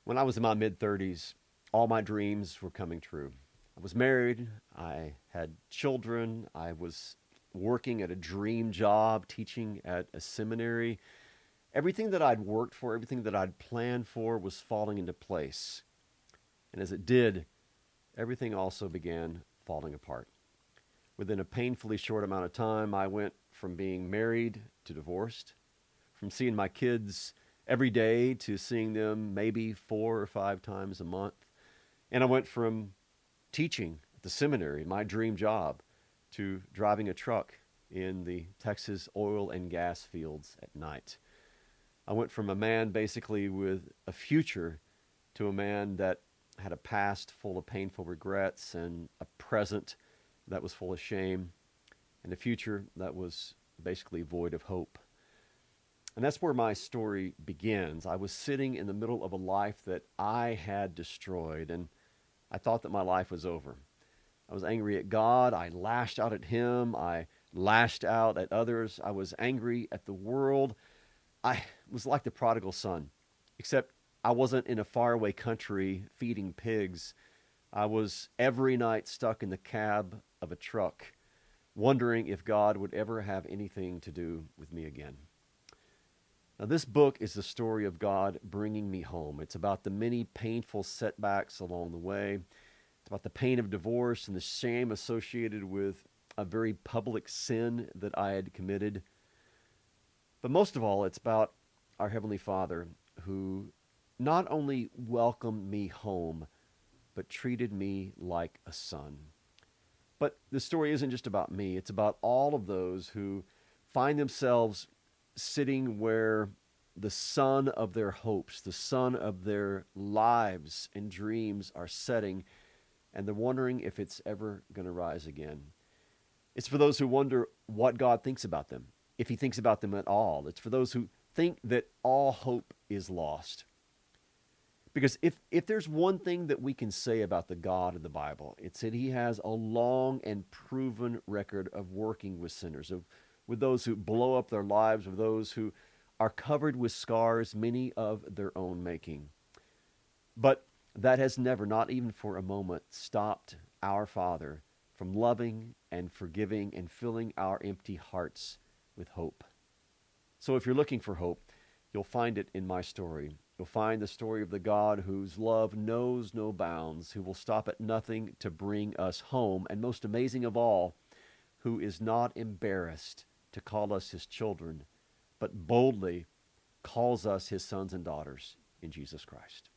When I was in my mid 30s, all my dreams were coming true. I was married, I had children, I was working at a dream job, teaching at a seminary. Everything that I'd worked for, everything that I'd planned for was falling into place. And as it did, everything also began falling apart. Within a painfully short amount of time, I went from being married to divorced, from seeing my kids every day to seeing them maybe 4 or 5 times a month. And I went from teaching at the seminary, my dream job, to driving a truck in the Texas oil and gas fields at night. I went from a man basically with a future to a man that had a past full of painful regrets and a present that was full of shame and a future that was basically void of hope. And that's where my story begins. I was sitting in the middle of a life that I had destroyed, and I thought that my life was over. I was angry at God. I lashed out at Him. I lashed out at others. I was angry at the world. I was like the prodigal son, except I wasn't in a faraway country feeding pigs. I was every night stuck in the cab of a truck, wondering if God would ever have anything to do with me again. Now, this book is the story of God bringing me home. It's about the many painful setbacks along the way. It's about the pain of divorce and the shame associated with a very public sin that I had committed. But most of all, it's about our Heavenly Father who not only welcomed me home, but treated me like a son. But the story isn't just about me, it's about all of those who find themselves sitting where the sun of their hopes, the sun of their lives and dreams are setting, and they're wondering if it's ever going to rise again. It's for those who wonder what God thinks about them, if He thinks about them at all. It's for those who think that all hope is lost. Because if there's one thing that we can say about the God of the Bible, it's that He has a long and proven record of working with sinners, with those who blow up their lives, with those who are covered with scars, many of their own making. But that has never, not even for a moment, stopped our Father from loving and forgiving and filling our empty hearts with hope. So if you're looking for hope, you'll find it in my story. You'll find the story of the God whose love knows no bounds, who will stop at nothing to bring us home, and most amazing of all, who is not embarrassed to call us His children, but boldly calls us His sons and daughters in Jesus Christ.